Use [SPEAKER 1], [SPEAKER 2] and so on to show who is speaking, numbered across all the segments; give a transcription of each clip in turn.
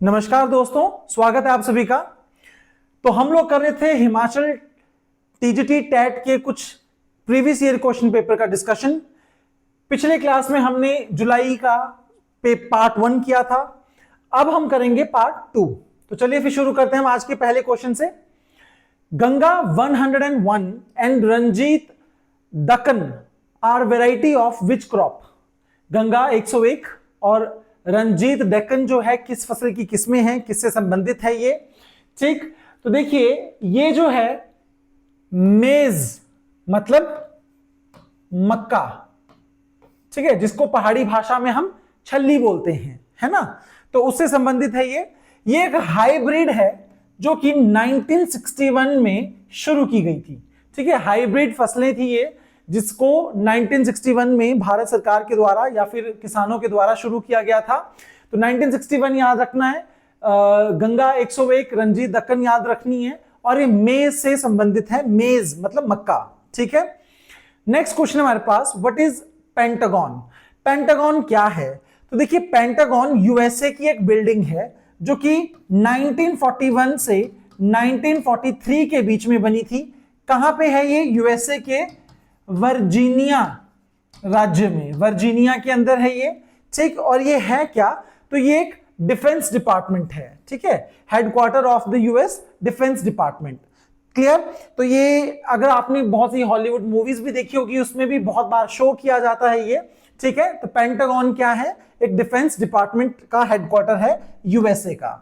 [SPEAKER 1] नमस्कार दोस्तों, स्वागत है आप सभी का। तो हम लोग कर रहे थे हिमाचल टीजीटी टैट के कुछ प्रीवियस ईयर क्वेश्चन पेपर का डिस्कशन। पिछले क्लास में हमने जुलाई का पार्ट 1 किया था, अब हम करेंगे पार्ट 2। तो चलिए फिर शुरू करते हैं हम आज के पहले क्वेश्चन से। Ganga 101 and Ranjit Deccan are variety of which crop. Ganga 101 और रंजीत डेक्कन जो है किस फसल की किस्में हैं, किससे संबंधित है ये। ठीक, तो देखिए ये जो है मेज मतलब मक्का, ठीक है, जिसको पहाड़ी भाषा में हम छल्ली बोलते हैं, है ना। तो उससे संबंधित है ये एक हाइब्रिड है जो कि 1961 में शुरू की गई थी। ठीक है, हाइब्रिड फसलें थी ये, जिसको 1961 में भारत सरकार के द्वारा या फिर किसानों के द्वारा शुरू किया गया था। तो 1961 याद रखना है, गंगा 101 रंजीत दक्कन याद रखनी है, और ये मेज से संबंधित है, मेज मतलब मक्का। ठीक है, नेक्स्ट क्वेश्चन हमारे पास, व्हाट इज पेंटागन। पेंटागन क्या है? तो देखिए पेंटागन यूएसए की एक बिल्डिंग है जो कि 1941 से 1943 के बीच में बनी थी। कहां पे है ये? यूएसए के वर्जीनिया राज्य में, वर्जीनिया के अंदर है ये। ठीक, और ये है क्या? तो ये एक डिफेंस डिपार्टमेंट है। ठीक है, headquarter of the US defence department. Clear? तो ये अगर आपने बहुत सी हॉलीवुड मूवीज भी देखी होगी, उसमें भी बहुत बार शो किया जाता है ये। ठीक है, तो पेंटागन क्या है? एक डिफेंस डिपार्टमेंट का हेडक्वार्टर है यूएसए का।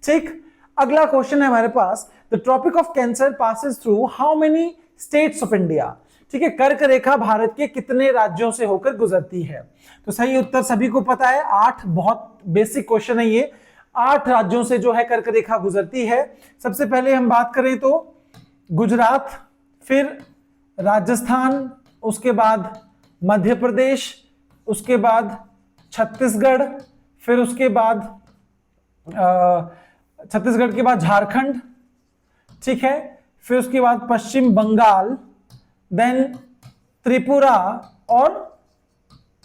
[SPEAKER 1] ठीक, अगला क्वेश्चन है हमारे पास, the Tropic of Cancer passes through how many states of India. ठीक है, कर्क रेखा भारत के कितने राज्यों से होकर गुजरती है? तो सही उत्तर सभी को पता है 8। बहुत बेसिक क्वेश्चन है ये। 8 राज्यों से जो है कर्क रेखा गुजरती है। सबसे पहले हम बात करें तो गुजरात, फिर राजस्थान, उसके बाद मध्य प्रदेश, उसके बाद छत्तीसगढ़, फिर उसके बाद छत्तीसगढ़ के बाद झारखंड, ठीक है, फिर उसके बाद पश्चिम बंगाल, देन त्रिपुरा और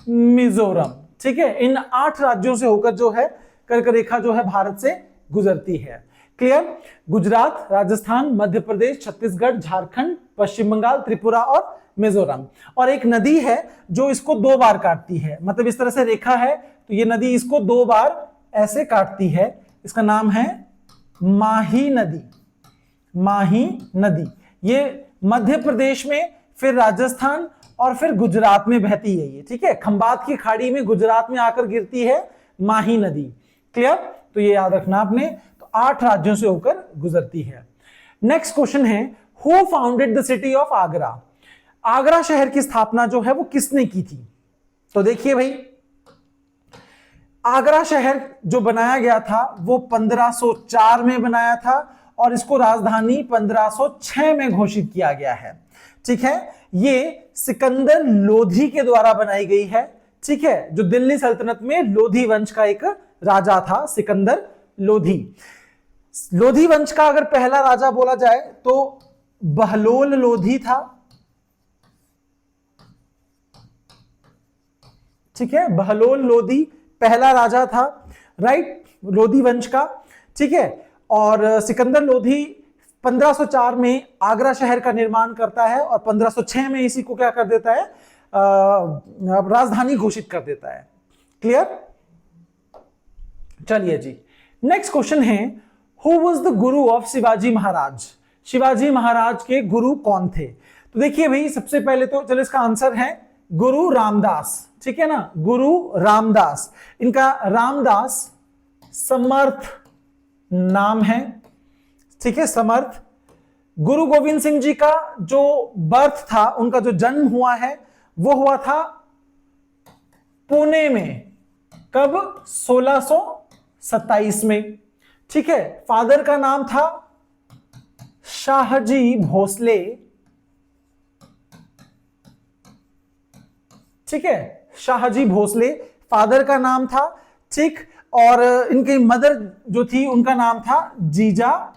[SPEAKER 1] मिजोरम। ठीक है, इन 8 राज्यों से होकर जो है कर्क रेखा जो है भारत से गुजरती है। क्लियर? गुजरात, राजस्थान, मध्य प्रदेश, छत्तीसगढ़, झारखंड, पश्चिम बंगाल, त्रिपुरा और मिजोरम। और एक नदी है जो इसको 2 बार काटती है, मतलब इस तरह से रेखा है तो ये नदी इसको 2 बार ऐसे काटती है। इसका नाम है माही नदी। माही नदी ये मध्य प्रदेश में, फिर राजस्थान और फिर गुजरात में बहती है ये। ठीक है, खंबात की खाड़ी में गुजरात में आकर गिरती है माही नदी। क्लियर? तो ये याद रखना आपने। तो 8 राज्यों से होकर गुजरती है। नेक्स्ट क्वेश्चन है, who founded the city of Agra. Agra शहर की स्थापना जो है वो किसने की थी? तो देखिए भाई, आगरा शहर जो बनाया गया था वो 1504 में बनाया था और इसको राजधानी 1506 में घोषित किया गया है। ठीक है, ये सिकंदर लोधी के द्वारा बनाई गई है। ठीक है, जो दिल्ली सल्तनत में लोधी वंश का एक राजा था, सिकंदर लोधी। लोधी वंश का अगर पहला राजा बोला जाए तो बहलोल लोधी था। ठीक है, बहलोल लोधी पहला राजा था, राइट, लोधी वंश का। ठीक है, और सिकंदर लोधी 1504 में आगरा शहर का निर्माण करता है और 1506 में इसी को क्या कर देता है, राजधानी घोषित कर देता है। क्लियर? चलिए जी, नेक्स्ट क्वेश्चन है, who was the Guru of Shivaji Maharaj. Shivaji Maharaj के गुरु कौन थे? तो देखिए भाई, सबसे पहले तो चलो इसका आंसर है गुरु रामदास। ठीक है ना, गुरु रामदास। इनका रामदास समर्थ नाम है। ठीक है, समर्थ। गुरु गोविंद सिंह जी का जो बर्थ था, उनका जो जन्म हुआ है वो हुआ था पुणे में। कब? 1627 में। ठीक है, फादर का नाम था शाहजी भोसले। ठीक है, शाहजी भोसले फादर का नाम था। ठीक, और इनकी मदर जो थी उनका नाम था जीजाबाई।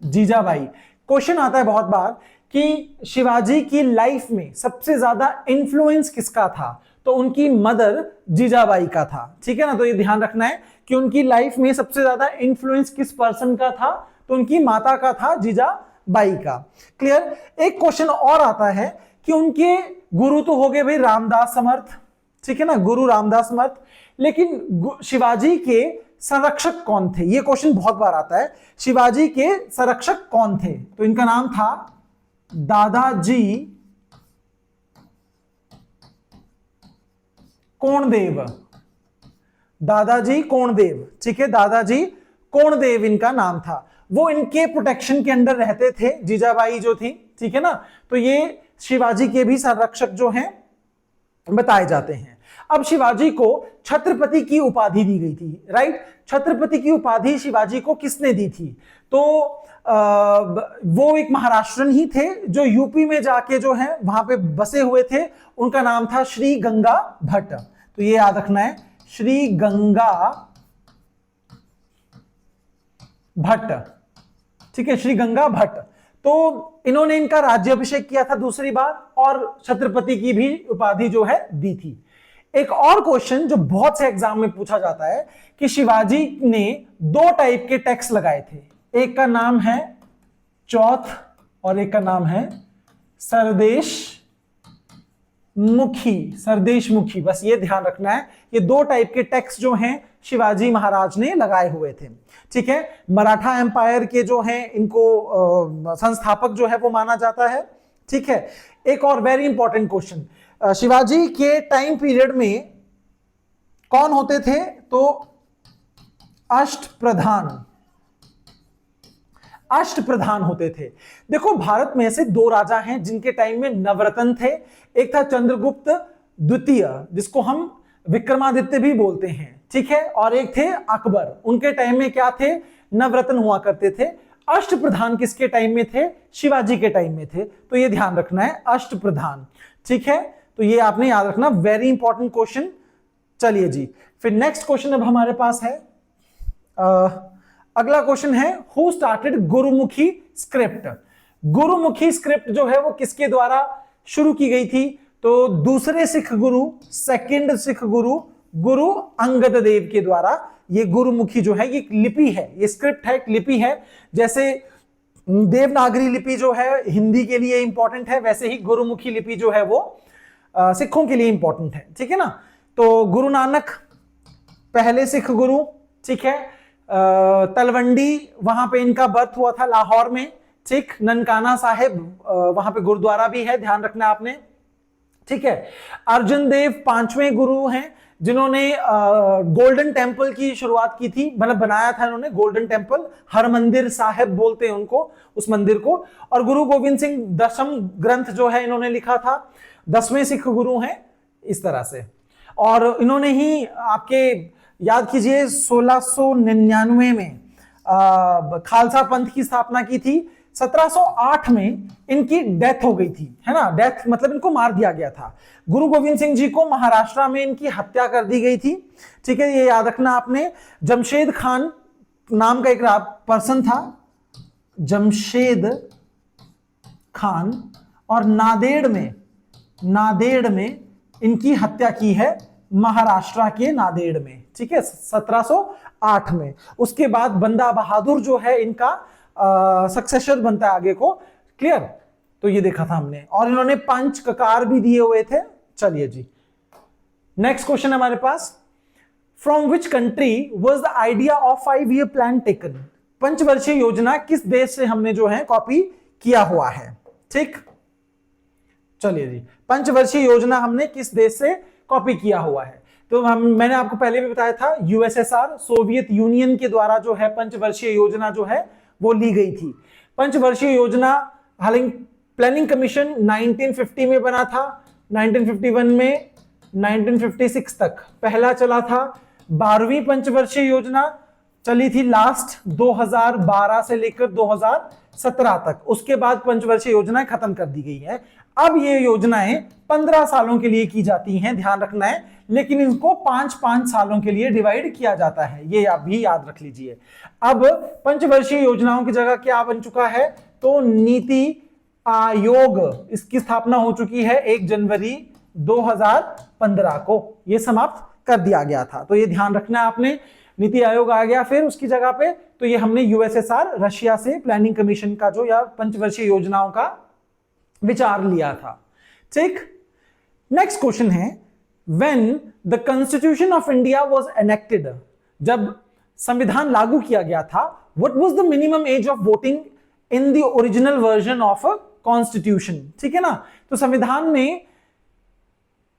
[SPEAKER 1] जीजाबाई। क्वेश्चन आता है बहुत बार कि शिवाजी की लाइफ में सबसे ज्यादा इन्फ्लुएंस किसका था? तो उनकी मदर जीजाबाई का था। ठीक है ना, तो ये ध्यान रखना है कि उनकी लाइफ में सबसे ज्यादा इन्फ्लुएंस किस पर्सन का था, तो उनकी माता का था, जीजाबाई का। क्लियर। एक क्वेश्चन और आता है कि उनके गुरु तो हो गए भाई रामदास समर्थ, ठीक है ना, गुरु रामदास समर्थ, लेकिन शिवाजी के संरक्षक कौन थे? ये क्वेश्चन बहुत बार आता है, शिवाजी के संरक्षक कौन थे? तो इनका नाम था दादाजी कोंडदेव, दादाजी कोंडदेव। ठीक है, दादाजी कोंडदेव इनका नाम था। वो इनके प्रोटेक्शन के अंडर रहते थे, जीजाबाई जो थी। ठीक है ना, तो ये शिवाजी के भी संरक्षक जो हैं बताए जाते हैं। अब शिवाजी को छत्रपति की उपाधि दी गई थी, राइट। छत्रपति की उपाधि शिवाजी को किसने दी थी? तो वो एक महाराष्ट्रन ही थे जो यूपी में जाके जो है वहां पे बसे हुए थे। उनका नाम था श्री गंगा भट्ट। तो ये याद रखना है, श्री गंगा भट्ट। ठीक है, श्री गंगा भट्ट। तो इन्होंने इनका राज्याभिषेक किया था दूसरी बार, और छत्रपति की भी उपाधि जो है दी थी। एक और क्वेश्चन जो बहुत से एग्जाम में पूछा जाता है कि शिवाजी ने 2 टाइप के टैक्स लगाए थे, एक का नाम है चौथ और एक का नाम है सरदेश मुखी, सरदेश मुखी। बस ये ध्यान रखना है, ये 2 टाइप के टैक्स जो हैं शिवाजी महाराज ने लगाए हुए थे। ठीक है, मराठा एम्पायर के जो हैं इनको संस्थापक जो है वो माना जाता है। ठीक है, एक और वेरी इंपॉर्टेंट क्वेश्चन, शिवाजी के टाइम पीरियड में कौन होते थे? तो अष्टप्रधान, अष्टप्रधान होते थे। देखो, भारत में ऐसे 2 राजा हैं जिनके टाइम में नवरत्न थे। एक था चंद्रगुप्त द्वितीय, जिसको हम विक्रमादित्य भी बोलते हैं। ठीक है, और एक थे अकबर। उनके टाइम में क्या थे? नवरत्न हुआ करते थे। अष्टप्रधान किसके टाइम में थे? शिवाजी के टाइम में थे। तो ये ध्यान रखना है, अष्टप्रधान। ठीक है, तो ये आपने याद रखना, वेरी इंपॉर्टेंट क्वेश्चन। चलिए जी, फिर नेक्स्ट क्वेश्चन अब हमारे पास है, अगला क्वेश्चन है, who started Gurmukhi script? Gurmukhi script जो है वो किसके द्वारा शुरू की गई थी? तो दूसरे सिख गुरु, सेकंड सिख गुरु, गुरु अंगद देव के द्वारा ये गुरुमुखी जो है ये लिपि है, ये स्क्रिप्ट है, एक लिपि है। जैसे देवनागरी लिपि जो है हिंदी के लिए इंपॉर्टेंट है, वैसे ही गुरुमुखी लिपि जो है वो सिखों के लिए इंपॉर्टेंट है। ठीक है ना, तो गुरु नानक पहले सिख गुरु। ठीक है, तलवंडी वहां पे इनका बर्थ हुआ था, लाहौर में। ठीक, ननकाना साहिब वहां पे गुरुद्वारा भी है, ध्यान रखना आपने। ठीक है, अर्जुन देव 5वें गुरु हैं जिन्होंने गोल्डन टेम्पल की शुरुआत की थी, मतलब बनाया था इन्होंने गोल्डन टेम्पल, हरमंदिर साहिब बोलते हैं उनको, उस मंदिर को। और गुरु गोविंद सिंह 10वां ग्रंथ जो है इन्होंने लिखा था, 10वें सिख गुरु हैं इस तरह से। और इन्होंने ही आपके याद कीजिए 1699 में खालसा पंथ की स्थापना की थी। 1708 में इनकी डेथ हो गई थी, है ना, डेथ मतलब इनको मार दिया गया था। गुरु गोविंद सिंह जी को महाराष्ट्र में इनकी हत्या कर दी गई थी। ठीक है, ये याद रखना आपने। जमशेद खान नाम का एक पर्सन था, जमशेद खान, और नादेड़ में इनकी हत्या की है, महाराष्ट्र के नादेड़ में। ठीक है, 1708 में। उसके बाद बंदा बहादुर जो है इनका सक्सेसर बनता है आगे को। क्लियर, तो ये देखा था हमने। और इन्होंने 5 ककार भी दिए हुए थे। चलिए जी, नेक्स्ट क्वेश्चन हमारे पास, from which country was the idea of 5-year plan taken? पंचवर्षीय योजना किस देश से हमने जो है कॉपी किया हुआ है? ठीक, चलिए जी, पंचवर्षीय योजना हमने किस देश से कॉपी किया हुआ है? तो मैंने आपको पहले भी बताया था, यूएसएसआर, सोवियत यूनियन के द्वारा जो है पंचवर्षीय योजना जो है वो ली गई थी। पंचवर्षीय योजना हालांकि प्लानिंग कमीशन 1950 में बना था, 1951 में 1956 तक पहला चला था। 12वीं पंचवर्षीय योजना चली थी लास्ट 2012 से लेकर 2017 तक। उसके बाद पंचवर्षीय योजनाएं खत्म कर दी गई है। अब ये योजनाएं 15 सालों के लिए की जाती हैं, ध्यान रखना है, लेकिन इनको 5-5 सालों के लिए डिवाइड किया जाता है, ये आप भी याद रख लीजिए। अब पंचवर्षीय योजनाओं की जगह क्या बन चुका है? तो नीति आयोग, इसकी स्थापना हो चुकी है 1 जनवरी 2015 2015 को ये समाप्त कर दिया गया था। तो ये ध्यान रखना है आपने। नीति आयोग आ गया फिर उसकी जगह पे, तो ये हमने यूएसएसआर रशिया से प्लानिंग कमीशन का जो या पंचवर्षीय योजनाओं का विचार लिया था। ठीक, नेक्स्ट क्वेश्चन है, when the constitution of India was enacted, जब संविधान लागू किया गया था, what was the minimum age of voting in the original version of a constitution. ठीक है ना, तो संविधान में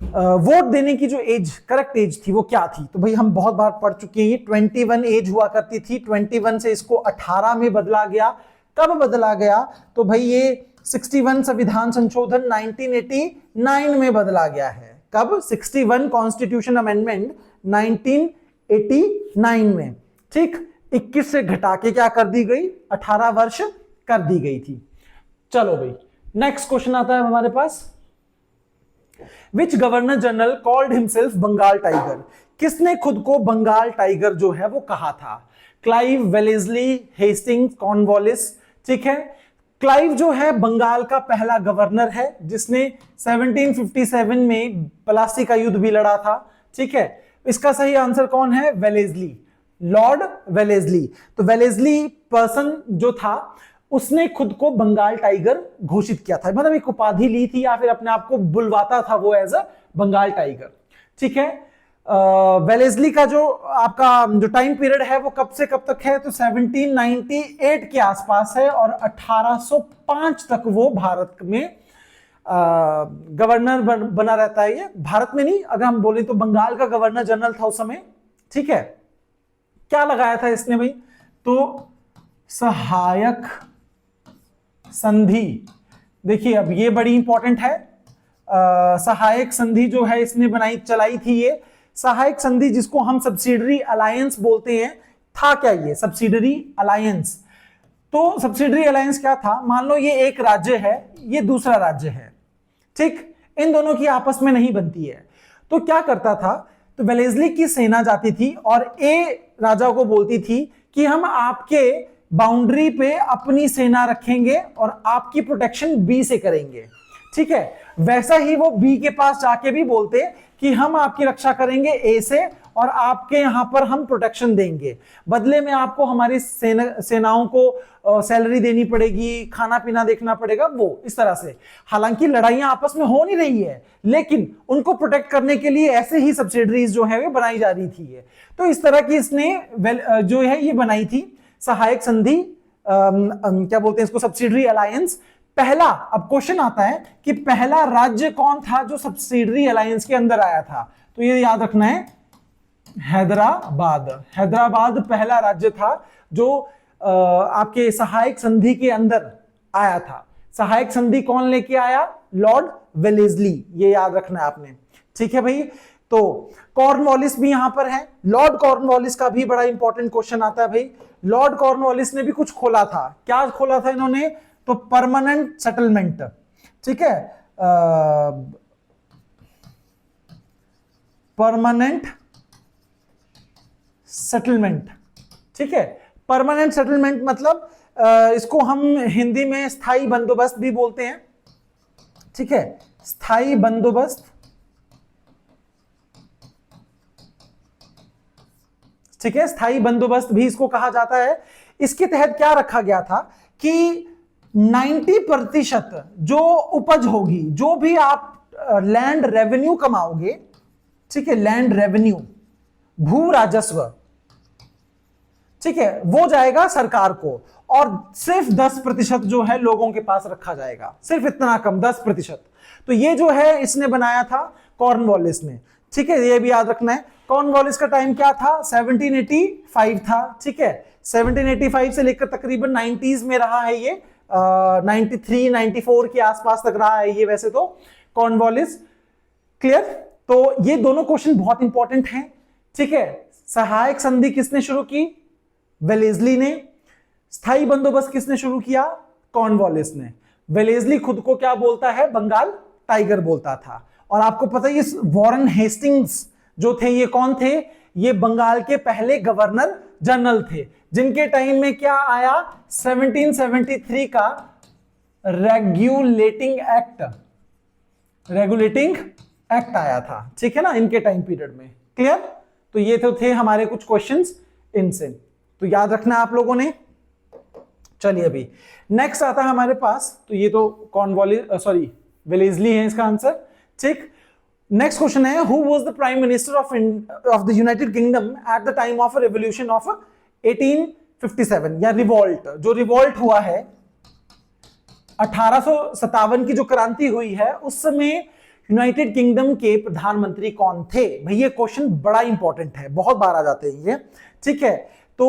[SPEAKER 1] वोट देने की जो एज, करेक्ट एज थी वो क्या थी? तो भाई हम बहुत बार पढ़ चुके हैं, 21 एज हुआ करती थी, 21 से इसको 18 में बदला गया। कब बदला गया? तो भाई ये 61 संविधान संशोधन 1989 में बदला गया है। कब? 61 कॉन्स्टिट्यूशन अमेंडमेंट 1989 में। ठीक, 21 से घटा के क्या कर दी गई? 18 वर्ष कर दी गई थी। चलो भाई नेक्स्ट क्वेश्चन आता है हमारे पास, which governor general called himself Bengal tiger, किसने खुद को बंगाल टाइगर जो है वो कहा था? Clive, Wellesley, Hastings, Cornwallis. ठीक है, क्लाइव जो है बंगाल का पहला गवर्नर है जिसने 1757 में प्लासी का युद्ध भी लड़ा था। ठीक है, इसका सही आंसर कौन है? Wellesley, Lord Wellesley. तो वेलेस्ली पर्सन जो था उसने खुद को बंगाल टाइगर घोषित किया था, मतलब एक उपाधि ली थी या फिर अपने आप को बुलवाता था वो एज अ बंगाल टाइगर। ठीक है, वेलेस्ली का जो आपका जो टाइम पीरियड है वो कब से कब तक है? तो 1798 के आसपास है और 1805 तक वो भारत में गवर्नर बना रहता है। ये भारत में नहीं, अगर हम बोले तो बंगाल का गवर्नर जनरल था उस समय। ठीक है, क्या लगाया था इसने भाई? तो सहायक संधि। देखिए अब ये बड़ी इंपॉर्टेंट है, सहायक संधि जो है इसने चलाई थी ये सहायक संधि, जिसको हम सब्सिडरी अलायंस बोलते हैं। था क्या ये? Subsidiary alliance. तो सब्सिडरी अलायंस क्या था? मान लो ये एक राज्य है, ये दूसरा राज्य है। ठीक, इन दोनों की आपस में नहीं बनती है, तो क्या करता था? तो वेलेस्ली की सेना जाती थी और ए राजा को बोलती थी कि हम आपके बाउंड्री पे अपनी सेना रखेंगे और आपकी प्रोटेक्शन बी से करेंगे। ठीक है, वैसा ही वो बी के पास जाके भी बोलते कि हम आपकी रक्षा करेंगे ए से और आपके यहां पर हम प्रोटेक्शन देंगे, बदले में आपको हमारी सेनाओं को सैलरी देनी पड़ेगी, खाना पीना देखना पड़ेगा, वो इस तरह से। हालांकि लड़ाइयां आपस में हो नहीं रही है, लेकिन उनको प्रोटेक्ट करने के लिए ऐसे ही सब्सिडरीज जो है वे बनाई जा रही थी। तो इस तरह की इसने जो है ये बनाई थी सहायक संधि, क्या बोलते हैं इसको? Subsidiary alliance. पहला, अब क्वेश्चन आता है कि पहला राज्य कौन था जो सब्सिडरी अलायंस के अंदर आया था? तो ये याद रखना है, हैदराबाद। हैदराबाद पहला राज्य था जो आपके सहायक संधि के अंदर आया था। सहायक संधि कौन लेके आया? लॉर्ड वेलेस्ली, ये याद रखना है आपने। ठीक है भाई, तो कॉर्नवालिस भी यहां पर है। लॉर्ड कॉर्नवालिस का भी बड़ा इंपॉर्टेंट क्वेश्चन आता है भाई। लॉर्ड कॉर्नवालिस ने भी कुछ खोला था। क्या खोला था इन्होंने? तो परमानेंट सेटलमेंट। ठीक है, परमानेंट सेटलमेंट। ठीक है, परमानेंट सेटलमेंट मतलब इसको हम हिंदी में स्थायी बंदोबस्त भी बोलते हैं। ठीक है, स्थायी बंदोबस्त। ठीक है, स्थायी बंदोबस्त भी इसको कहा जाता है। इसके तहत क्या रखा गया था कि 90% जो उपज होगी, जो भी आप लैंड रेवेन्यू कमाओगे, ठीक है, लैंड रेवेन्यू, भू राजस्व, ठीक है, वो जाएगा सरकार को और सिर्फ 10% जो है लोगों के पास रखा जाएगा। सिर्फ इतना कम, 10%। तो ये जो है इसने बनाया था कॉर्नवालिस ने। ठीक है, ये भी याद रखना है। कॉर्नवालिस का टाइम क्या था? 1785 था। ठीक है, 1785 से लेकर तकरीबन 90s में रहा है ये, 93 94 के आसपास तक रहा है ये वैसे तो कॉर्नवालिस। क्लियर? तो ये दोनों क्वेश्चन बहुत इंपॉर्टेंट हैं। ठीक है, सहायक संधि किसने शुरू की? वेलेस्ली ने। स्थायी बंदोबस्त किसने शुरू किया? कॉर्नवालिस ने। वेलेस्ली खुद को क्या बोलता है? बंगाल टाइगर बोलता था। और आपको पता है ये वॉरेन हेस्टिंग्स जो थे, ये कौन थे? ये बंगाल के पहले गवर्नर जनरल थे, जिनके टाइम में क्या आया? 1773 का रेगुलेटिंग एक्ट। रेगुलेटिंग एक्ट आया था, ठीक है ना, इनके टाइम पीरियड में। क्लियर? तो ये तो थे हमारे कुछ क्वेश्चंस इनसे, तो याद रखना आप लोगों ने। चलिए अभी नेक्स्ट आता है हमारे पास, तो ये तो सॉरी वेलेस्ली है इसका आंसर, ठीक। नेक्स्ट क्वेश्चन है, who was the prime minister of the United kingdom at the time of revolution of 1857, या रिवॉल्ट, जो रिवॉल्ट हुआ है 1857 की जो क्रांति हुई है, उस समय यूनाइटेड किंगडम के प्रधानमंत्री कौन थे? भाई ये क्वेश्चन बड़ा इंपॉर्टेंट है, बहुत बार आ जाते हैं ये, ठीक है। तो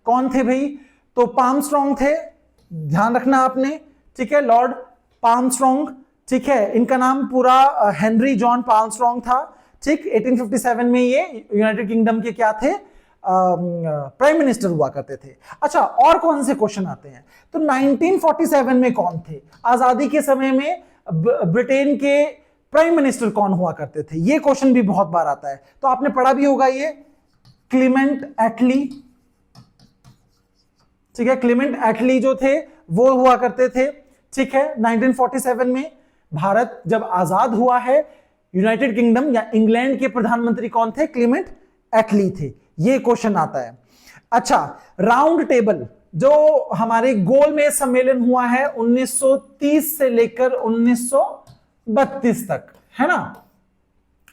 [SPEAKER 1] कौन थे भाई? तो पामस्ट्रॉन्ग थे, ध्यान रखना आपने, ठीक है, लॉर्ड पामस्ट्रॉन्ग, ठीक है। इनका नाम पूरा हेनरी जॉन पामस्ट्रॉन्ग था, ठीक। 1857 में ये यूनाइटेड किंगडम के क्या थे? प्राइम मिनिस्टर हुआ करते थे। अच्छा, और कौन से क्वेश्चन आते हैं? तो 1947 में कौन थे? आजादी के समय में ब्रिटेन के प्राइम मिनिस्टर कौन हुआ करते थे? ये क्वेश्चन भी बहुत बार आता है, तो आपने पढ़ा भी होगा ये, क्लीमेंट एटली, ठीक है। क्लीमेंट एटली जो थे वो हुआ करते थे, ठीक है। 1947 में भारत जब आजाद हुआ है, यूनाइटेड किंगडम या इंग्लैंड के प्रधानमंत्री कौन थे? क्लीमेंट एटली थे। ये क्वेश्चन आता है। अच्छा, राउंड टेबल, जो हमारे गोलमेज सम्मेलन हुआ है 1930 से लेकर 1932 तक, है ना,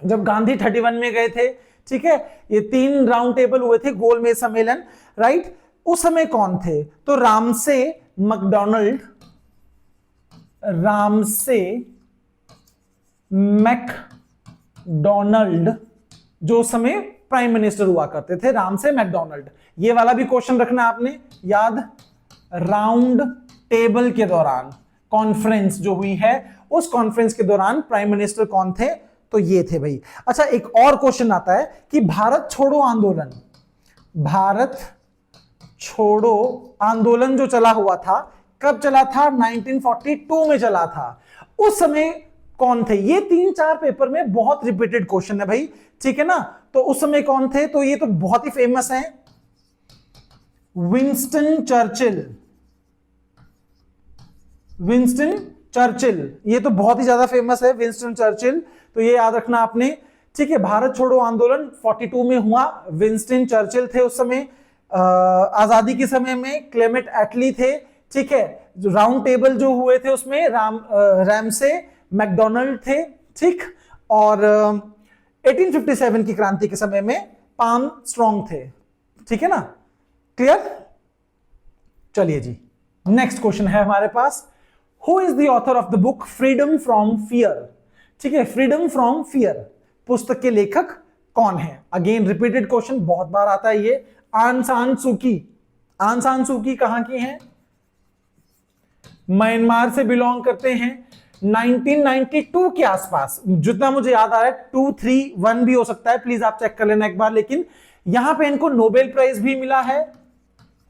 [SPEAKER 1] जब गांधी 31 में गए थे, ठीक है। ये 3 राउंड टेबल हुए थे, गोलमेज सम्मेलन, राइट। उस समय कौन थे? तो रामसे मैकडोनाल्ड जो समय प्राइम मिनिस्टर हुआ करते थे, रामसे मैकडोनाल्ड। ये वाला भी क्वेश्चन रखना आपने याद। राउंड टेबल के दौरान कॉन्फ्रेंस जो हुई है, उस कॉन्फ्रेंस के दौरान प्राइम मिनिस्टर कौन थे? तो ये थे भाई। अच्छा, एक और क्वेश्चन आता है कि भारत छोड़ो आंदोलन जो चला हुआ था, कब चला था? 1942 में चला था। उस समय कौन थे? ये 3-4 पेपर में बहुत रिपीटेड क्वेश्चन है भाई, ठीक है ना। तो उस समय कौन थे? तो ये तो बहुत ही फेमस है, विंस्टन चर्चिल, ये तो बहुत ही ज्यादा फेमस है, विंस्टन चर्चिल। तो ये याद रखना आपने, ठीक है। भारत छोड़ो आंदोलन 42 में हुआ, विंस्टन चर्चिल थे उस समय। आजादी के समय में क्लेमेंट एटली थे, ठीक है। जो राउंड टेबल जो हुए थे उसमें रामसे मैकडोनाल्ड थे, ठीक। और 1857 की क्रांति के समय में पाम स्ट्रॉन्ग थे, ठीक है ना। क्लियर? चलिए जी, नेक्स्ट क्वेश्चन है हमारे पास, who is the author of the book Freedom from Fear? ठीक है, फ्रीडम फ्रॉम फियर पुस्तक के लेखक कौन है? अगेन रिपीटेड क्वेश्चन, बहुत बार आता है ये। आंग सान सू की कहां की हैं? म्यांमार से बिलोंग करते हैं। 1992 के आसपास, जितना मुझे याद आ रहा है 231 भी हो सकता है, प्लीज आप चेक कर लेना एक बार। लेकिन यहां पे इनको नोबेल प्राइज भी मिला है,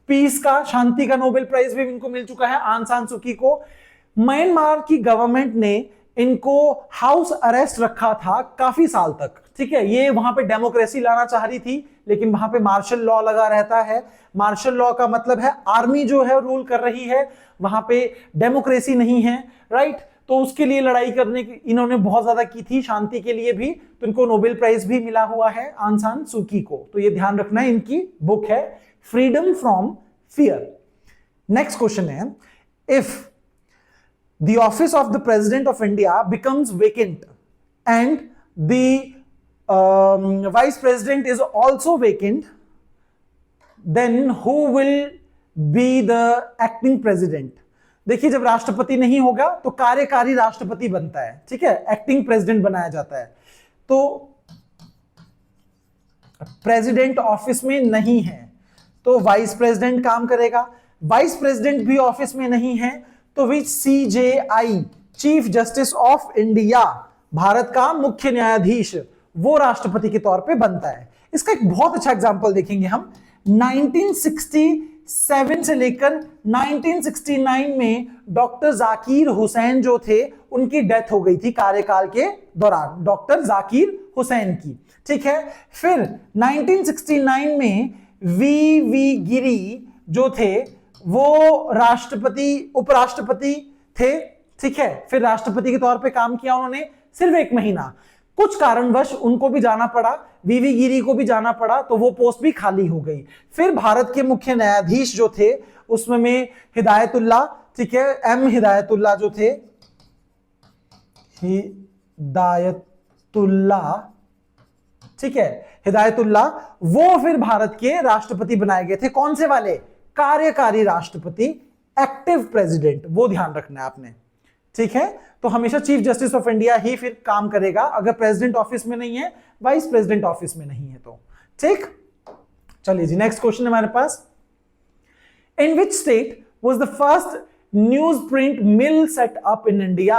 [SPEAKER 1] पीस का, शांति का नोबेल प्राइज भी इनको मिल चुका है, आंग सान सू की को। म्यांमार की गवर्नमेंट ने इनको हाउस अरेस्ट रखा था काफी साल तक, ठीक है। ये वहां पे डेमोक्रेसी लाना चाह रही थी, लेकिन वहां पे मार्शल लॉ लगा रहता है। मार्शल लॉ का मतलब है आर्मी जो है रूल कर रही है, वहां पे डेमोक्रेसी नहीं है, राइट। तो उसके लिए लड़ाई करने की इन्होंने बहुत ज्यादा की थी, शांति के लिए भी। तो इनको नोबेल प्राइज भी मिला हुआ है आंग सान सू की को। तो ये ध्यान रखना है, इनकी बुक है freedom from fear. Next question है, if the office of the president of India becomes vacant and the vice president is also vacant, then who will be the acting president? देखिए, जब राष्ट्रपति नहीं होगा तो कार्यकारी राष्ट्रपति बनता है, ठीक है, एक्टिंग प्रेसिडेंट बनाया जाता है। तो प्रेसिडेंट ऑफिस में नहीं है तो वाइस प्रेसिडेंट काम करेगा। वाइस प्रेसिडेंट भी ऑफिस में नहीं है तो विच CJI, chief Justice of India, Bharat का मुख्य न्यायाधीश, वो राष्ट्रपति के तौर पे बनता है। इसका एक बहुत अच्छा एग्जांपल देखेंगे हम। 1967 से लेकर 1969 में डॉक्टर जाकिर हुसैन जो थे, उनकी डेथ हो गई थी कार्यकाल के दौरान, डॉक्टर जाकिर हुसैन की, ठीक है। फिर 1969 में वी गिरी जो थे, वो राष्ट्रपति उपराष्ट्रपति थे, ठीक है। फिर राष्ट्रपति के तौर पे काम किया उन्होंने सिर्फ 1 महीना। कुछ कारणवश उनको भी जाना पड़ा, वीवी गिरी को भी जाना पड़ा, तो वो पोस्ट भी खाली हो गई। फिर भारत के मुख्य न्यायाधीश जो थे उसमें हिदायतुल्लाह, ठीक है, एम हिदायतुल्लाह जो थे, हिदायतुल्लाह, ठीक है, हिदायतुल्लाह, वो फिर भारत के राष्ट्रपति बनाए गए थे। कौन से वाले? कार्यकारी राष्ट्रपति, एक्टिव प्रेसिडेंट, वो ध्यान रखना है आपने, ठीक है। तो हमेशा चीफ जस्टिस ऑफ इंडिया ही फिर काम करेगा अगर प्रेसिडेंट ऑफिस में नहीं है, वाइस प्रेसिडेंट ऑफिस में नहीं है तो, ठीक। चलिए जी, नेक्स्ट क्वेश्चन हमारे पास, in which state was the first newsprint mill set up in India?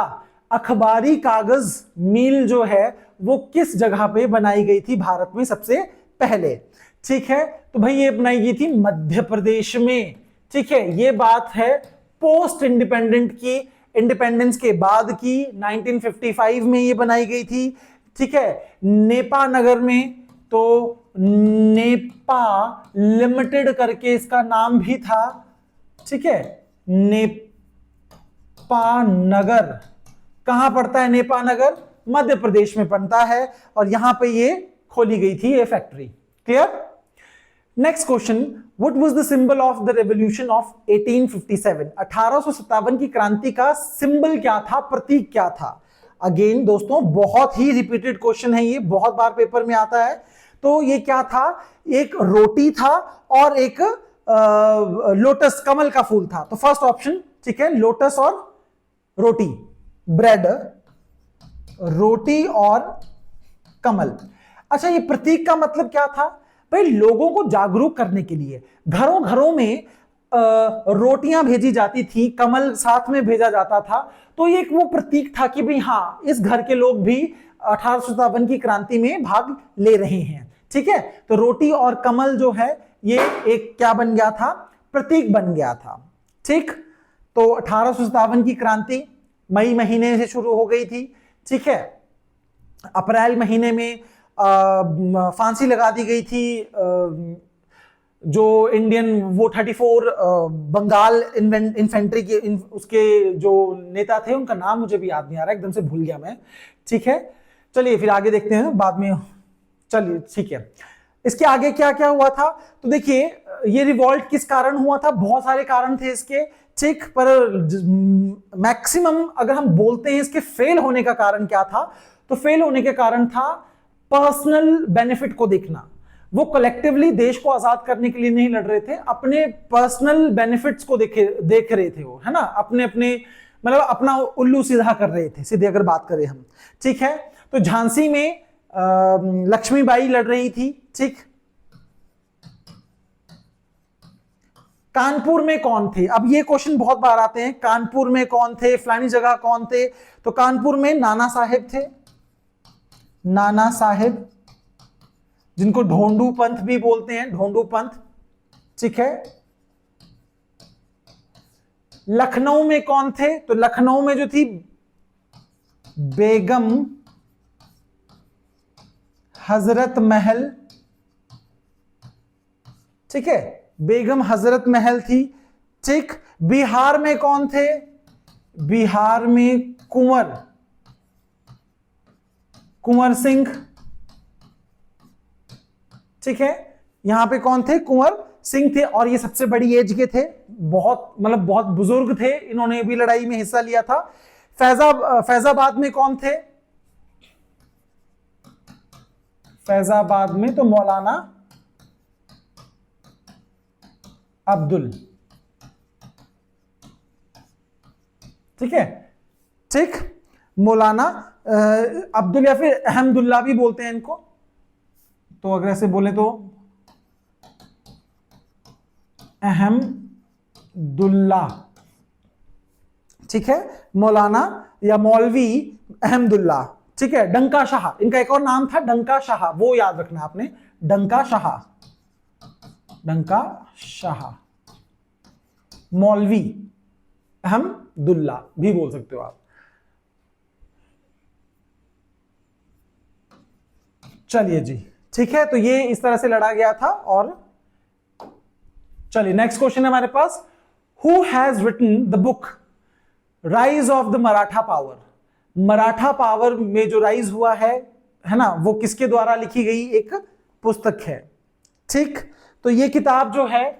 [SPEAKER 1] अखबारी कागज मिल जो है वो किस जगह पे बनाई गई थी भारत में सबसे पहले? ठीक है, तो भाई ये बनाई गई थी मध्य प्रदेश में, ठीक है। ये बात है पोस्ट इंडिपेंडेंट की, इंडिपेंडेंस के बाद की, 1955 में ये बनाई गई थी, ठीक है, नेपा नगर में। तो नेपा लिमिटेड करके इसका नाम भी था, ठीक है। नेपा नगर कहां पड़ता है? नेपा नगर मध्य प्रदेश में पड़ता है, और यहां पे ये खोली गई थी ये factory. Clear? Next question, what was the symbol of the revolution of 1857? 1857 की क्रांति का सिंबल क्या था, प्रतीक क्या था? अगेन दोस्तों बहुत ही रिपीटेड क्वेश्चन है, ये बहुत बार पेपर में आता है। तो ये क्या था? एक रोटी था और एक लोटस, कमल का फूल था। तो फर्स्ट ऑप्शन, ठीक है, लोटस और रोटी, ब्रेड, रोटी और कमल। अच्छा, ये प्रतीक का मतलब क्या था? भाई लोगों को जागरूक करने के लिए घरों घरों में रोटियां भेजी जाती थी, कमल साथ में भेजा जाता था। तो ये एक वो प्रतीक था कि भाई हाँ, इस घर के लोग भी 1857 की क्रांति में भाग ले रहे हैं, ठीक है। तो रोटी और कमल जो है ये एक क्या बन गया था? प्रतीक बन गया था, ठीक। तो 1857 की क्रांति मई महीने से शुरू हो गई थी, ठीक है। अप्रैल महीने में फांसी लगा दी गई थी जो इंडियन वो 34 बंगाल इन्फेंट्री के उसके जो नेता थे, उनका नाम मुझे भी याद नहीं आ रहा, एकदम से भूल गया मैं, ठीक है। चलिए फिर आगे देखते हैं बाद में, चलिए ठीक है। इसके आगे क्या क्या हुआ था? तो देखिए ये रिवॉल्ट किस कारण हुआ था? बहुत सारे कारण थे इसके, ठीक, पर मैक्सिमम अगर हम बोलते हैं इसके फेल होने का कारण क्या था, तो फेल होने के कारण था पर्सनल बेनिफिट को देखना। वो कलेक्टिवली देश को आजाद करने के लिए नहीं लड़ रहे थे, अपने पर्सनल बेनिफिट्स को देख रहे थे वो, है ना, अपने अपने मतलब अपना उल्लू सीधा कर रहे थे, सीधे अगर बात करें हम, ठीक है। तो झांसी में लक्ष्मीबाई लड़ रही थी, ठीक। कानपुर में कौन थे? अब ये क्वेश्चन बहुत बार आते हैं, कानपुर में कौन थे, फलानी जगह कौन थे? तो कानपुर में नाना साहेब थे, नाना साहेब, जिनको ढोंडू पंथ भी बोलते हैं, ढोंडू पंथ, ठीक है। लखनऊ में कौन थे? तो लखनऊ में जो थी बेगम हजरत महल, ठीक है, बेगम हजरत महल थी, ठीक। बिहार में कौन थे? बिहार में कुंवर सिंह, ठीक है। यहां पे कौन थे? कुंवर सिंह थे, और ये सबसे बड़ी एज के थे, बहुत मतलब बहुत बुजुर्ग थे, इन्होंने भी लड़ाई में हिस्सा लिया था। फैजाबाद में कौन थे? फैजाबाद में तो मौलाना अब्दुल, ठीक है, ठीक, मौलाना अब्दुल या फिर अहमदुल्ला भी बोलते हैं इनको, तो अगर ऐसे बोले तो अहमदुल्ला, ठीक है, मौलाना या मौलवी अहमदुल्ला, ठीक है। डंका शाह, इनका एक और नाम था डंका शाह, वो याद रखना आपने, डंका शाह, डंका शाह, मौलवी अहमदुल्ला भी बोल सकते हो आप। चलिए जी, ठीक है, तो ये इस तरह से लड़ा गया था। और चलिए नेक्स्ट क्वेश्चन है हमारे पास, who has written the book rise of the Maratha power? Maratha power में जो राइज हुआ है ना, वो किसके द्वारा लिखी गई एक पुस्तक है। ठीक, तो ये किताब जो है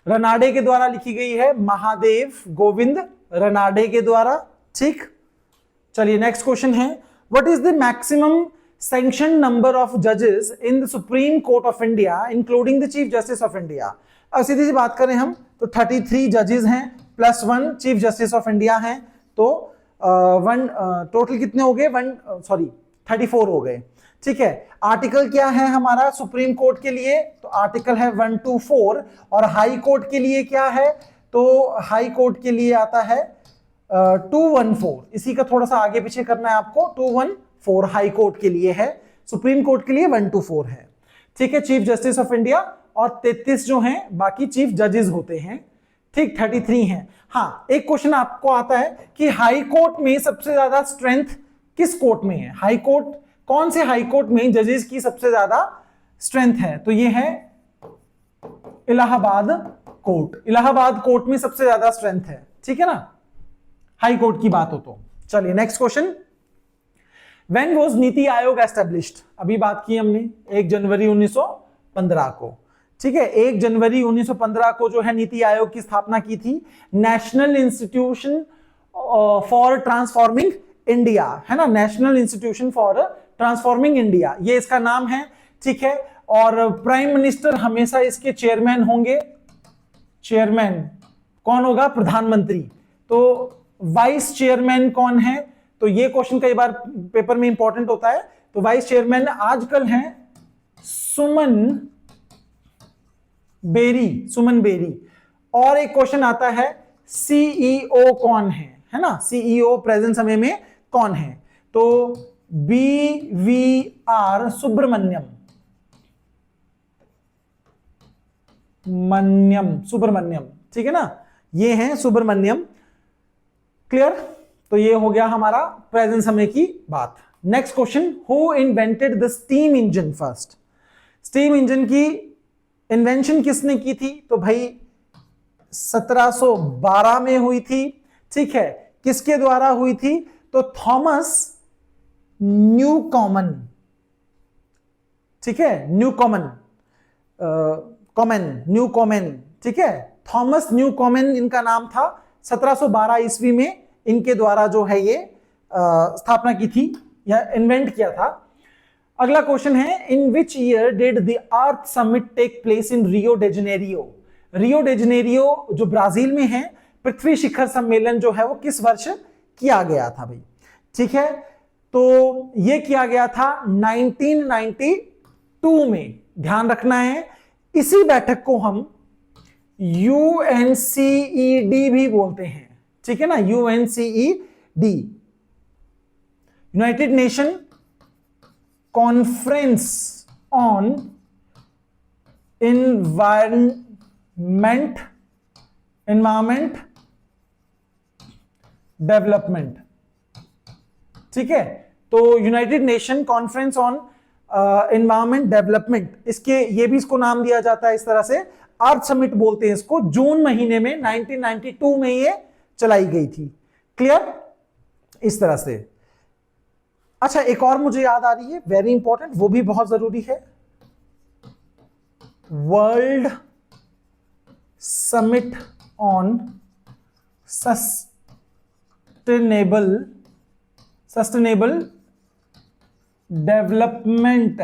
[SPEAKER 1] रनाडे के द्वारा लिखी गई है, महादेव गोविंद रनाडे के द्वारा। ठीक, चलिए नेक्स्ट क्वेश्चन है, what is the maximum sanction number of जजेस in the Supreme Court of India including the Chief Justice of India. अब सीधी सी बात करें हम तो 33 जजेस हैं plus 1 chief Justice of India हैं, तो टोटल कितने हो गए 34 हो गए। ठीक है, आर्टिकल क्या है हमारा सुप्रीम कोर्ट के लिए, तो आर्टिकल है 124, और हाई कोर्ट के लिए क्या है, तो हाई कोर्ट के लिए आता है 214। इसी का थोड़ा सा आगे पीछे करना है आपको, 214 हाई कोर्ट के लिए है, सुप्रीम कोर्ट के लिए 124 है। ठीक है, चीफ जस्टिस ऑफ इंडिया और 33 जो हैं बाकी चीफ जजेस होते हैं। ठीक, 33 हैं। हाँ, एक क्वेश्चन आपको आता है कि हाई कोर्ट में सबसे ज्यादा स्ट्रेंथ किस कोर्ट में है, हाई कोर्ट, कौन से हाई कोर्ट में जजेस की सबसे ज्यादा स्ट्रेंथ है, तो ये है इलाहाबाद कोर्ट। इलाहाबाद कोर्ट में सबसे ज्यादा स्ट्रेंथ है। ठीक है ना, हाई कोर्ट की बात हो तो। चलिए next question, when was NITI Aayog established, अभी बात की हमने 1 जनवरी 1915 को। ठीक है, 1 जनवरी 1915 को जो है नीति आयोग की स्थापना की थी, national institution for transforming India, है ना, national institution for transforming India, ये इसका नाम है। ठीक है, और प्राइम मिनिस्टर हमेशा इसके चेयरमैन होंगे। चेयरमैन कौन होगा, प्रधानमंत्री। तो वाइस चेयरमैन कौन है, तो ये क्वेश्चन कई बार पेपर में इंपॉर्टेंट होता है। तो वाइस चेयरमैन आजकल हैं सुमन बेरी। और एक क्वेश्चन आता है सीईओ कौन है ना, सीईओ प्रेजेंट समय में कौन है, तो BVR सुब्रमण्यम। ठीक है ना, ये हैं सुब्रमण्यम। क्लियर, तो ये हो गया हमारा प्रेजेंट समय की बात। Next question, who invented the steam engine first. Steam engine की इन्वेंशन किसने की थी, तो भाई 1712 में हुई थी। ठीक है, किसके द्वारा हुई थी, तो थॉमस न्यूकॉमन। ठीक है, न्यूकॉमन। ठीक है, थॉमस न्यूकॉमन इनका नाम था। 1712 ईस्वी में इनके द्वारा जो है ये स्थापना की थी या इन्वेंट किया था। अगला क्वेश्चन है, in which year did the Earth Summit take place in Rio de Janeiro. Rio de Janeiro जो ब्राजील में है, पृथ्वी शिखर सम्मेलन जो है वो किस वर्ष किया गया था भाई। ठीक है, तो ये किया गया था 1992 में, ध्यान रखना है। इसी बैठक को हम UNCED भी बोलते हैं। ठीक है ना, UNCED, United nation conference on environment development. ठीक है, तो United nation conference on environment development, इसके ये भी इसको नाम दिया जाता है इस तरह से, अर्थ समिट बोलते हैं इसको। जून महीने में 1992 में ये चलाई गई थी। क्लियर, इस तरह से। अच्छा, एक और मुझे याद आ रही है, वेरी इंपॉर्टेंट, वो भी बहुत जरूरी है, world summit on sustainable development.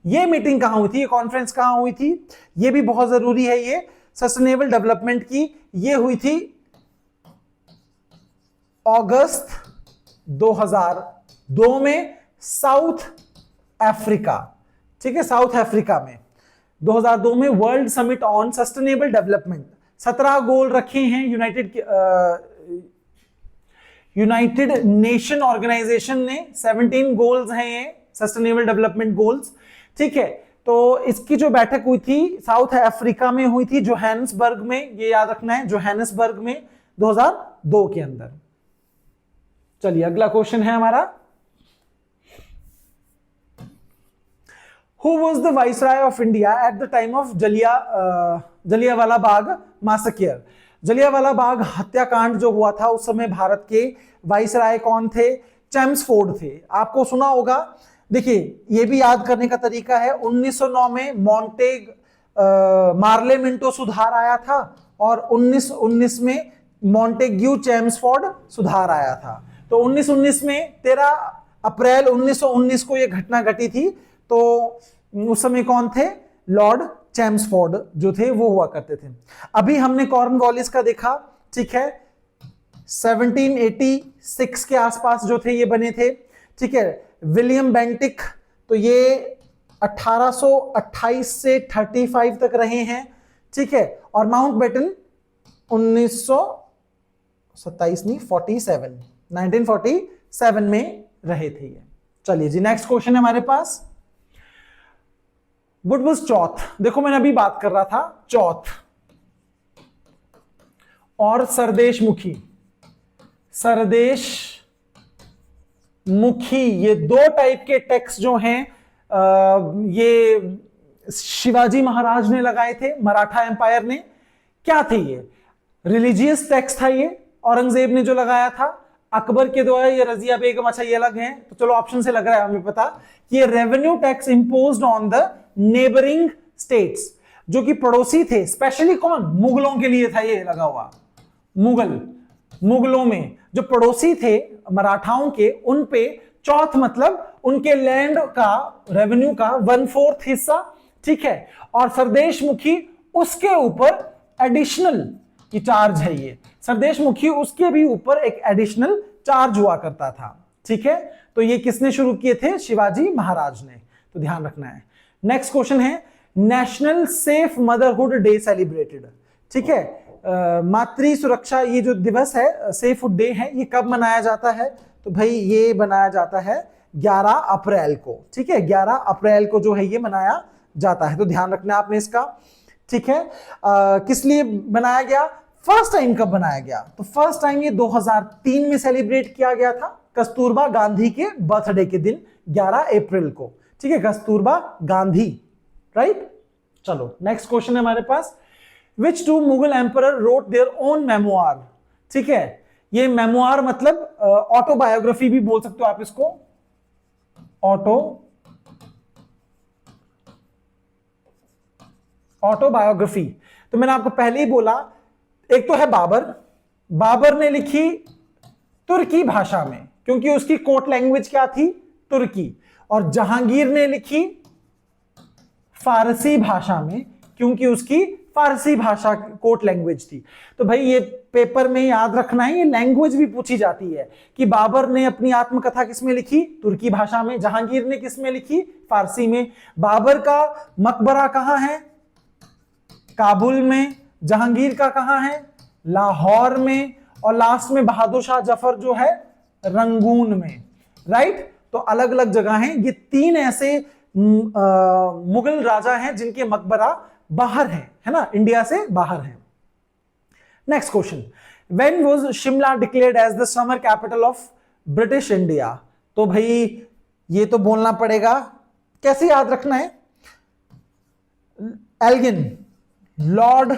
[SPEAKER 1] ये मीटिंग कहां हुई थी, ये कॉन्फ्रेंस कहां हुई थी, ये भी बहुत जरूरी है। ये सस्टेनेबल डेवलपमेंट की ये हुई थी अगस्त 2002 में साउथ अफ्रीका। ठीक है, साउथ अफ्रीका में 2002 में world summit on sustainable development. 17 गोल रखे हैं यूनाइटेड नेशन ऑर्गेनाइजेशन ने, 17 गोल्स हैं ये सस्टेनेबल डेवलपमेंट गोल्स। ठीक है, तो इसकी जो बैठक हुई थी साउथ अफ्रीका में हुई थी, जोहान्सबर्ग में, ये याद रखना है, जोहान्सबर्ग में 2002 के अंदर। चलिए अगला क्वेश्चन है हमारा, Who was the Viceroy of India at the time of Jallianwala Bagh massacre? Jallianwala Bagh हत्याकांड जो हुआ था उस समय भारत के वाइसराय कौन थे? चेम्सफोर्ड थे। आपको सुना होगा, देखिए ये भी याद करने का तरीका है, 1909 में मॉन्टेग मार्ले मिंटो सुधार आया था और 1919 में मॉन्टेग्यू चेम्सफोर्ड सुधार आया था। तो 1919 में 13 अप्रैल 1919 को यह घटना घटी थी। तो उस समय कौन थे? लॉर्ड चेम्सफोर्ड जो थे वो हुआ करते थे। अभी हमने कॉर्नवालिस का देखा, ठीक है, 1786 के आसपास जो थे ये बने थे, ठीक है। विलियम बेंटिक तो ये 1828 से 35 तक रहे हैं, ठीक है। और माउंटबेटन 1947 में रहे थे ये। चलिए जी, नेक्स्ट क्वेश्चन है हमारे पास। व्हाट वाज चौथ? देखो मैंने अभी बात कर रहा था चौथ और सरदेशमुखी। सरदेशमुखी ये दो टाइप के टेक्स्ट जो हैं ये शिवाजी महाराज ने लगाए थे, मराठा एम्पायर ने। क्या थे ये? रिलीजियस टेक्स्ट था ये, औरंगजेब ने जो लगाया था। अकबर के द्वारा ये रजिया बेगम, अच्छा ये अलग हैं, तो चलो ऑप्शन से लग रहा है हमें पता कि ये revenue tax imposed on the neighbouring states, जो कि पड़ोसी थे। स्पेशली कौन? मुगलों के लिए था ये लगा हुआ। मुगलों में जो पड़ोसी थे मराठाओं के, उन पे चौथ मतलब उनके लैंड का रेवेन्यू का 1/4 हिस्सा, ठीक है। और सरदेशमुखी उसके ऊपर एडिशनल की चार्ज है ये। सरदेशमुखी उसके भी ऊपर एक एडिशनल चार्ज हुआ करता था, ठीक है। तो ये किसने शुरू किए थे? शिवाजी महाराज ने, तो ध्यान रखना है। नेक्स्ट क्वेश्चन है, national safe motherhood day celebrated, ठीक है। मातृ सुरक्षा ये जो दिवस है, सेफहुड डे है, ये कब मनाया जाता है? तो भाई ये मनाया जाता है 11 अप्रैल को, ठीक है। 11 अप्रैल को जो है ये मनाया जाता है, तो ध्यान रखना आपने इसका, ठीक है। किस लिए बनाया गया? फर्स्ट टाइम कब बनाया गया? तो फर्स्ट टाइम ये 2003 में सेलिब्रेट किया गया था, कस्तूरबा गांधी के बर्थडे के दिन 11 अप्रैल को, ठीक है। कस्तूरबा गांधी, राइट। चलो नेक्स्ट क्वेश्चन है हमारे पास। Which two Mughal emperor wrote their own memoir, ठीक है। ये मेमोआर मतलब ऑटोबायोग्राफी भी बोल सकते हो आप इसको, ऑटोबायोग्राफी। तो मैंने आपको पहले ही बोला, एक तो है बाबर ने लिखी तुर्की भाषा में, क्योंकि उसकी कोर्ट लैंग्वेज क्या थी? तुर्की। और जहांगीर ने लिखी फारसी भाषा में, क्योंकि उसकी फारसी भाषा कोर्ट लैंग्वेज थी। तो भाई ये पेपर में याद रखना है, ये लैंग्वेज भी पूछी जाती है कि बाबर ने अपनी आत्मकथा किसमें लिखी? तुर्की भाषा में। जहांगीर ने किसमें लिखी? फारसी में। बाबर का मकबरा कहां है? काबुल में। जहांगीर का कहां है? लाहौर में। और लास्ट में बहादुर शाह जफर जो है रंगून में, राइट। तो अलग अलग जगह हैं। ये 3 ऐसे मुगल राजा हैं जिनके मकबरा बाहर है ना, इंडिया से बाहर है। Next question, when was Shimla declared as the summer capital of British India? तो भाई ये तो बोलना पड़ेगा, कैसे याद रखना है? एल्गिन, लॉर्ड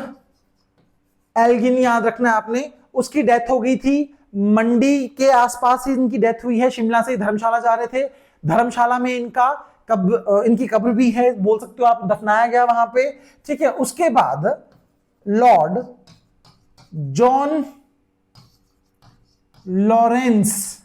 [SPEAKER 1] एल्गिन याद रखना है आपने। उसकी डेथ हो गई थी मंडी के आसपास ही, इनकी डेथ हुई है। शिमला से धर्मशाला जा रहे थे, धर्मशाला में इनकी कब्र भी है, बोल सकते हो आप, दफनाया गया वहां पे, ठीक है। उसके बाद लॉर्ड जॉन लॉरेंस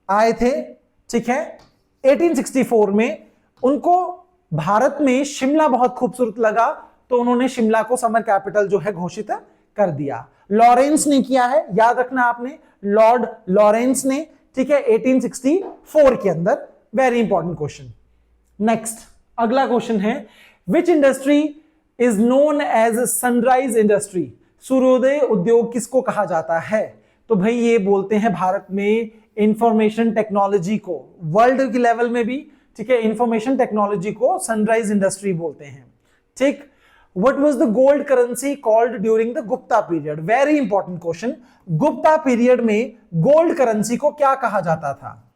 [SPEAKER 1] आए थे, ठीक है, 1864 में। उनको भारत में शिमला बहुत खूबसूरत लगा, तो उन्होंने शिमला को समर कैपिटल जो है घोषित कर दिया। लॉरेंस ने किया है, याद रखना आपने, लॉर्ड लॉरेंस ने, ठीक है, 1864 के अंदर। Very important question. नेक्स्ट अगला क्वेश्चन है, which industry is known as sunrise industry? सूर्योदय उद्योग किसको कहा जाता है? तो भाई ये बोलते हैं भारत में इंफॉर्मेशन टेक्नोलॉजी को, वर्ल्ड के लेवल में भी, ठीक है, इंफॉर्मेशन टेक्नोलॉजी को सनराइज इंडस्ट्री बोलते हैं, ठीक। What was the gold currency called during the Gupta period? Very important question. Gupta period में गोल्ड करेंसी को क्या कहा जाता था?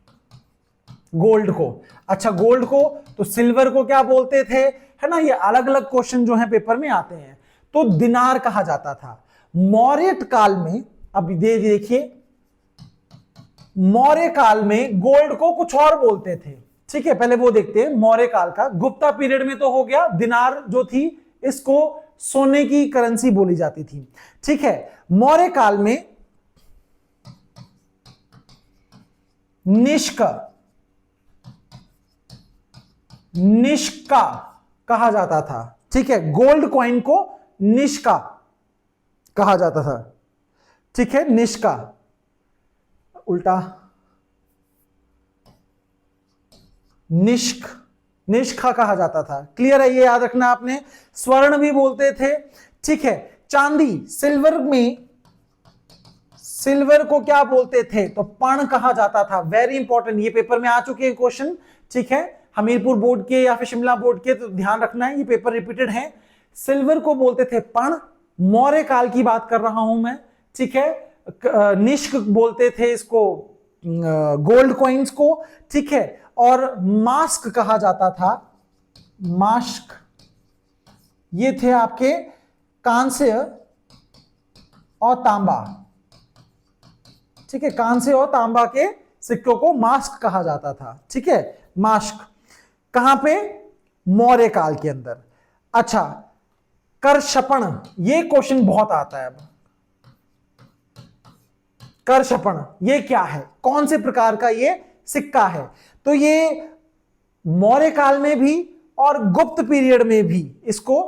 [SPEAKER 1] गोल्ड को, अच्छा गोल्ड को, तो सिल्वर को क्या बोलते थे, है ना। ये अलग अलग क्वेश्चन जो है पेपर में आते हैं। तो दिनार कहा जाता था। मौर्य काल में, अब देखिए, मौर्य काल में गोल्ड को कुछ और बोलते थे, ठीक है, पहले वो देखते हैं मौर्य काल का। गुप्ता पीरियड में तो हो गया, दिनार जो थी इसको सोने की करेंसी बोली जाती थी, ठीक है। मौर्य काल में निष्का कहा जाता था, ठीक है, गोल्ड कॉइन को निष्का कहा जाता था, ठीक है, निष्का, उल्टा निष्का कहा जाता था। क्लियर है, ये याद रखना आपने। स्वर्ण भी बोलते थे, ठीक है। चांदी, सिल्वर को क्या बोलते थे, तो पण कहा जाता था। वेरी इंपॉर्टेंट, ये पेपर में आ चुके हैं क्वेश्चन, ठीक है, हमीरपुर बोर्ड के या फिर शिमला बोर्ड के, तो ध्यान रखना है, ये पेपर रिपीटेड है। सिल्वर को बोलते थे पण, मौर्य काल की बात कर रहा हूं मैं, ठीक है। निष्क बोलते थे इसको, गोल्ड कॉइन्स को, ठीक है। और मास्क कहा जाता था, मास्क, ये थे आपके कांस्य और तांबा, ठीक है, कांस्य और तांबा के सिक्कों को मास्क कहा जाता था, ठीक है, मास्क। कहां पे, मौर्य काल के अंदर। अच्छा, करशपण, ये क्वेश्चन बहुत आता है। अब करशपण ये क्या है, कौन से प्रकार का ये सिक्का है, तो ये मौर्य काल में भी और गुप्त पीरियड में भी इसको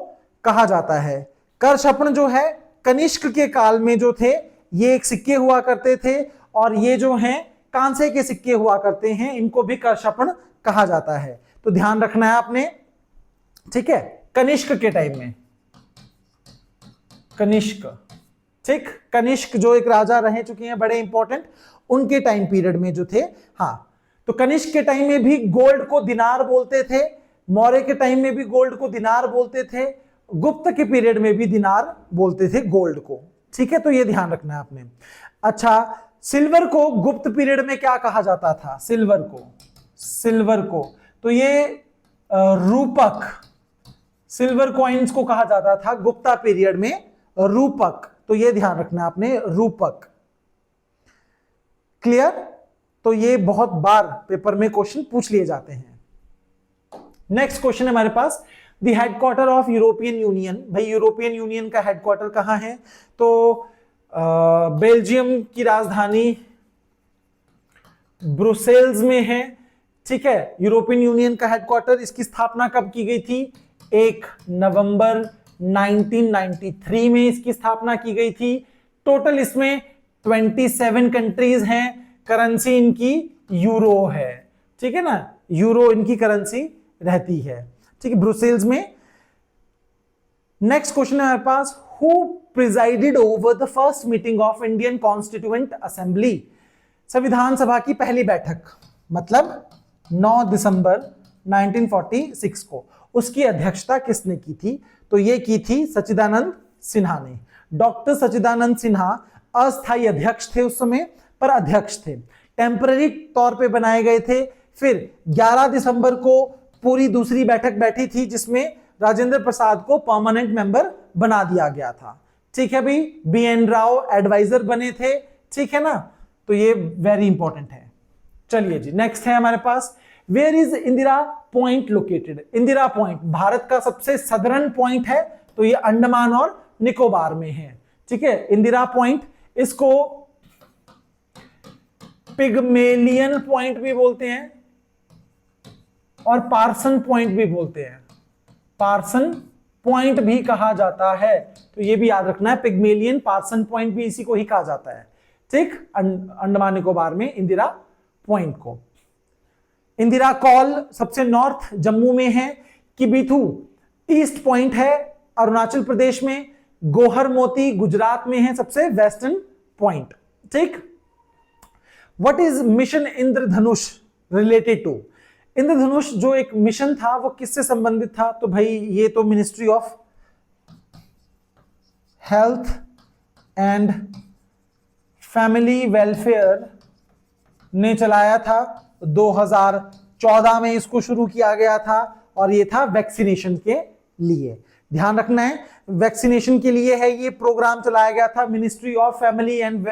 [SPEAKER 1] कहा जाता है। करशपण जो है कनिष्क के काल में जो थे, ये एक सिक्के हुआ करते थे, और ये जो हैं कांसे के सिक्के हुआ करते हैं, इनको भी करशपण कहा जाता है। तो ध्यान रखना है आपने, ठीक है, कनिष्क के टाइम में, कनिष्क, ठीक, कनिष्क जो एक राजा रह चुके हैं बड़े इंपॉर्टेंट, उनके टाइम पीरियड में जो थे। हाँ, तो कनिष्क के टाइम में भी गोल्ड को दिनार बोलते थे, मौर्य के टाइम में भी गोल्ड को दिनार बोलते थे, गुप्त के पीरियड में भी दिनार बोलते थे गोल्ड को, ठीक है, तो ये ध्यान रखना है आपने। अच्छा, सिल्वर को गुप्त पीरियड में क्या कहा जाता था, सिल्वर को तो ये रूपक, सिल्वर कॉइन्स को कहा जाता था गुप्ता पीरियड में रूपक, तो ये ध्यान रखना आपने, रूपक। क्लियर, तो ये बहुत बार पेपर में क्वेश्चन पूछ लिए जाते हैं। नेक्स्ट क्वेश्चन है हमारे पास, the headquarter of European Union. भाई यूरोपियन यूनियन का हेडक्वार्टर कहां है, तो बेल्जियम की राजधानी ब्रुसेल्स में है, ठीक है। यूरोपियन यूनियन का हेडक्वार्टर, इसकी स्थापना कब की गई थी, 1 नवंबर 1993 में इसकी स्थापना की गई थी। टोटल इसमें 27 कंट्रीज हैं, करेंसी इनकी यूरो है, ठीक है ना, यूरो इनकी करेंसी रहती है, ठीक है, ब्रुसेल्स में। नेक्स्ट क्वेश्चन है हमारे पास, who presided over the first meeting of Indian Constituent Assembly. संविधान सभा की पहली बैठक, मतलब 9 दिसंबर 1946 को, उसकी अध्यक्षता किसने की थी, तो ये की थी सच्चिदानंद सिन्हा ने। डॉक्टर सच्चिदानंद सिन्हा अस्थायी अध्यक्ष थे उस समय, पर अध्यक्ष थे, टेम्पररी तौर पे बनाए गए थे। फिर 11 दिसंबर को पूरी दूसरी बैठक बैठी थी, जिसमें राजेंद्र प्रसाद को परमानेंट मेंबर बना दिया गया था, ठीक है भाई। BN राव एडवाइजर बने थे, ठीक है ना, तो ये वेरी इंपॉर्टेंट है। चलिए जी, नेक्स्ट है हमारे पास, where is Indira Point located. Indira Point Bharat का सबसे सदर्न पॉइंट है, तो ये अंडमान और निकोबार में है, ठीक है। इंदिरा पॉइंट, इसको पिगमेलियन पॉइंट भी बोलते हैं और पार्सन पॉइंट भी बोलते हैं, पार्सन पॉइंट भी कहा जाता है, तो ये भी याद रखना है, पिगमेलियन, पार्सन पॉइंट भी इसी को ही कहा जाता है, ठीक। अंडमान निकोबार में इंदिरा पॉइंट को। इंदिरा कॉल सबसे नॉर्थ जम्मू में है, किबिथू ईस्ट पॉइंट है अरुणाचल प्रदेश में, गोहर मोती गुजरात में है सबसे वेस्टर्न पॉइंट, ठीक। What is mission Indradhanush related to. Indradhanush जो एक मिशन था वो किससे संबंधित था, तो भाई ये तो ministry of health and family welfare ने चलाया था। 2014 में इसको शुरू किया गया था, और ये था वैक्सीनेशन के लिए। ध्यान रखना है, वैक्सीनेशन के लिए है ये प्रोग्राम चलाया गया था ministry of family and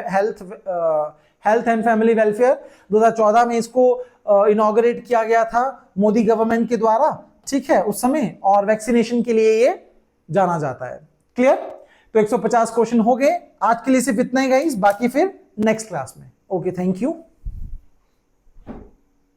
[SPEAKER 1] health and family welfare. 2014 में इसको इनॉग्रेट किया गया था मोदी गवर्नमेंट के द्वारा, ठीक है, उस समय, और वैक्सीनेशन के लिए ये जाना जाता है। क्लियर? तो 150 क्वेश्चन हो गए। आज के लिए सिर्फ इतना ही गाइस, बाकी फिर नेक्स्ट क्लास में। Okay, thank you.